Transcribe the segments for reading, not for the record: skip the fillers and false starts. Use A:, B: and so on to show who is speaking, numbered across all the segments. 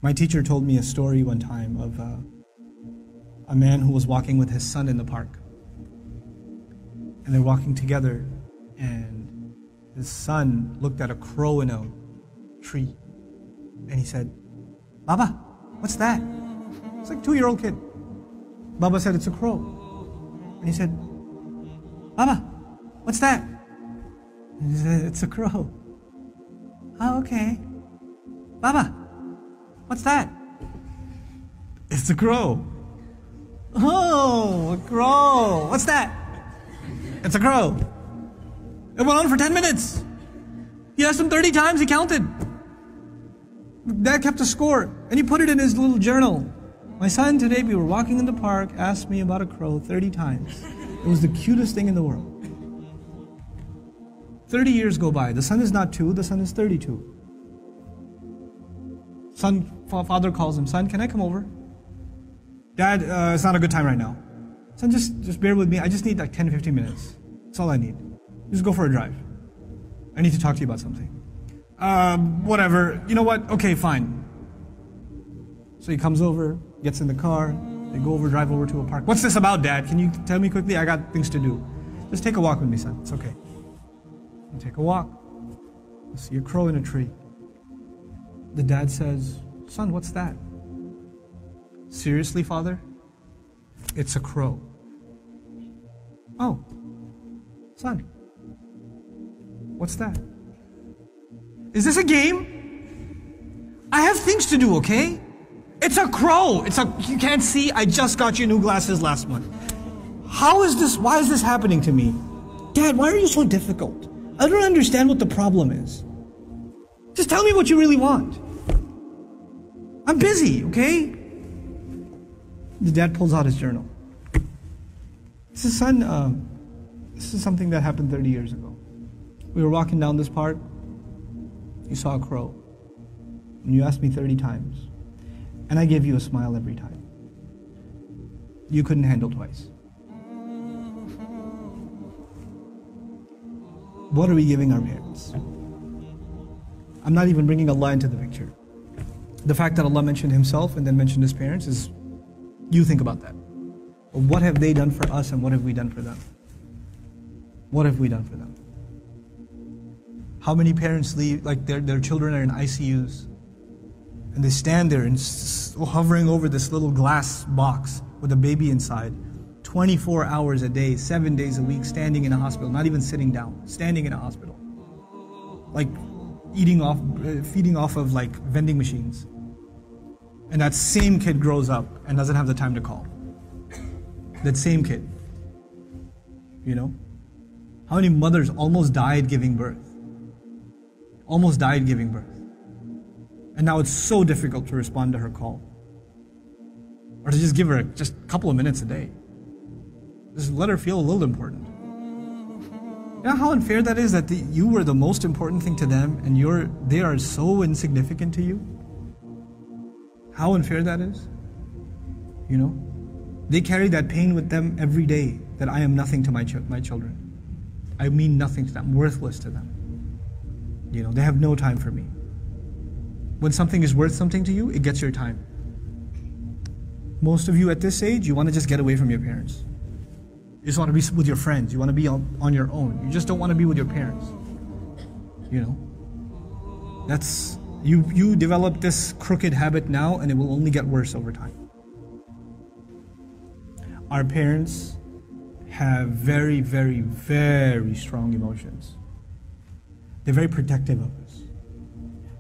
A: My teacher told me a story one time of a man who was walking with his son in the park. And they're walking together, and his son looked at a crow in a tree. And he said, "Baba, what's that?" It's like a 2-year-old kid. Baba said, "It's a crow." And he said, "Baba, what's that?" And he said, "It's a crow." "Oh, okay." "Baba, what's that?" "It's a crow." "Oh, a crow. What's that?" "It's a crow." It went on for 10 minutes. He asked him 30 times, he counted. Dad kept a score, and he put it in his little journal. "My son, today we were walking in the park, asked me about a crow 30 times. It was the cutest thing in the world." 30 years go by. The son is not 2, the son is 32. Father calls him, "Son, can I come over?" "Dad, it's not a good time right now." "Son, just bear with me. I just need like 10 to 15 minutes. That's all I need. Just go for a drive. I need to talk to you about something." Whatever. You know what? Okay, fine. So he comes over, gets in the car, they go over, drive over to a park. "What's this about, Dad? Can you tell me quickly? I got things to do." "Just take a walk with me, son. It's okay." You take a walk. You see a crow in a tree. The dad says, "Son, what's that?" "Seriously, Father? It's a crow." "Oh, son, what's that?" "Is this a game? I have things to do, okay? It's a crow. You can't see, I just got you new glasses last month. Why is this happening to me? Dad, why are you so difficult? I don't understand what the problem is. Just tell me what you really want. I'm busy, okay?" The dad pulls out his journal. He says, "Son, this is something that happened 30 years ago. We were walking down this park. You saw a crow. And you asked me 30 times. And I gave you a smile every time. You couldn't handle twice. What are we giving our parents?" I'm not even bringing Allah into the picture. The fact that Allah mentioned Himself and then mentioned His parents is, you think about that. What have they done for us and what have we done for them? What have we done for them? How many parents leave, like their children are in ICUs, and they stand there and hovering over this little glass box with a baby inside, 24 hours a day, 7 days a week, standing in a hospital, not even sitting down, standing in a hospital. Like feeding off of like vending machines. And that same kid grows up and doesn't have the time to call. That same kid. You know? How many mothers almost died giving birth? Almost died giving birth. And now it's so difficult to respond to her call. Or to just give her just a couple of minutes a day. Just let her feel a little important. You know how unfair that is, that you were the most important thing to them and they are so insignificant to you? How unfair that is? You know? They carry that pain with them every day, that I am nothing to my children. I mean nothing to them, I'm worthless to them. You know, they have no time for me. When something is worth something to you, it gets your time. Most of you at this age, you want to just get away from your parents. You just want to be with your friends. You want to be on your own. You just don't want to be with your parents. You know? That's, you develop this crooked habit now and it will only get worse over time. Our parents have very, very, very strong emotions. They're very protective of us.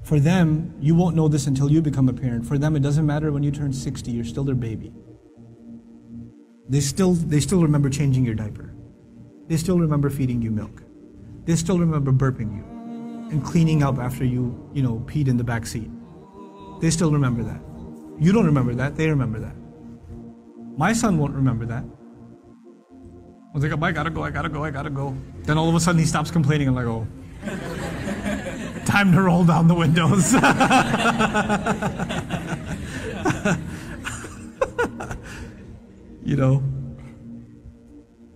A: For them, you won't know this until you become a parent. For them, it doesn't matter when you turn 60, you're still their baby. They still remember changing your diaper. They still remember feeding you milk. They still remember burping you and cleaning up after you peed in the back seat. They still remember that. You don't remember that, they remember that. My son won't remember that. I was like, I gotta go. Then all of a sudden he stops complaining. I'm like, oh, time to roll down the windows. You know.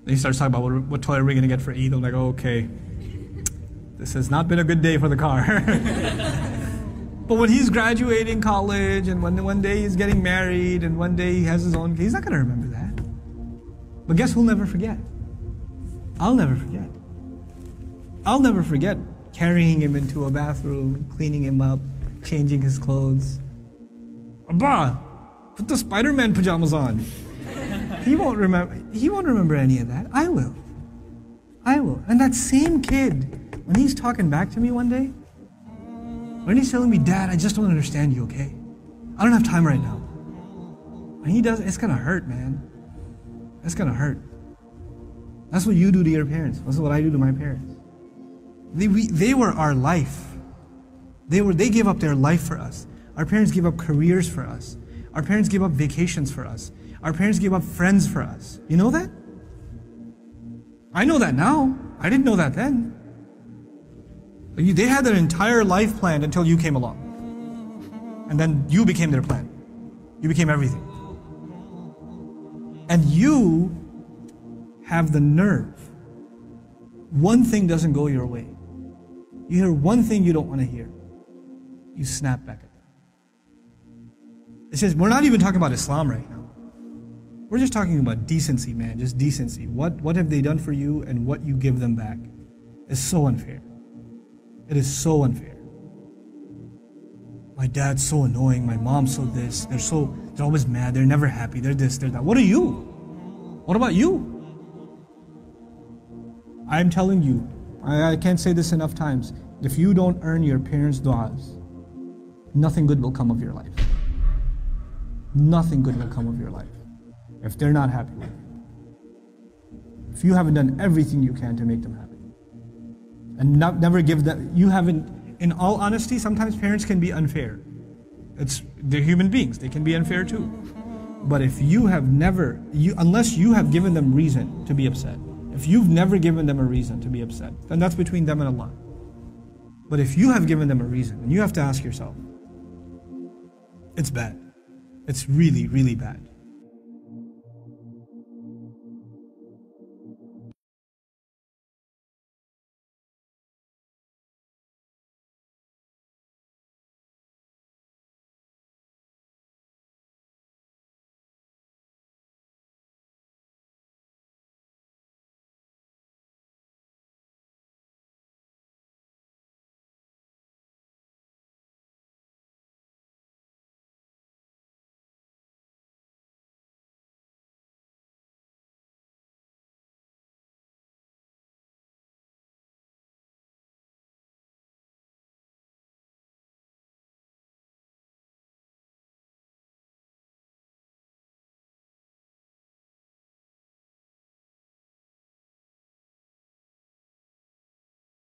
A: Then he starts talking about what toy are we gonna get for Eid. I'm like, oh, okay. This has not been a good day for the car. But when he's graduating college, and when one day he's getting married, and one day he has his own, he's not going to remember that. But guess who'll never forget? I'll never forget. I'll never forget carrying him into a bathroom, cleaning him up, changing his clothes. Abba, put the Spider-Man pajamas on. He won't remember any of that. I will. And that same kid, when he's talking back to me one day, when he's telling me, Dad, I just don't understand you, okay? I don't have time right now. And he does, it's gonna hurt, man. It's gonna hurt. That's what you do to your parents. That's what I do to my parents. They were our life. They gave up their life for us. Our parents gave up careers for us. Our parents gave up vacations for us. Our parents gave up friends for us. You know that? I know that now. I didn't know that then. They had their entire life planned until you came along. And then you became their plan. You became everything. And you have the nerve. One thing doesn't go your way. You hear one thing you don't want to hear. You snap back at them. It says, we're not even talking about Islam right now. We're just talking about decency, man. Just decency. What have they done for you, and what you give them back is so unfair. It is so unfair. My dad's so annoying. My mom's so this. They're always mad. They're never happy. They're this, they're that. What are you? What about you? I'm telling you, I can't say this enough times. If you don't earn your parents' du'as, nothing good will come of your life. Nothing good will come of your life if they're not happy with you. If you haven't done everything you can to make them happy. And never give them, you haven't, in all honesty, sometimes parents can be unfair. They're human beings, they can be unfair too. But if you have never, unless you have given them reason to be upset, if you've never given them a reason to be upset, then that's between them and Allah. But if you have given them a reason, and you have to ask yourself, it's bad. It's really, really bad.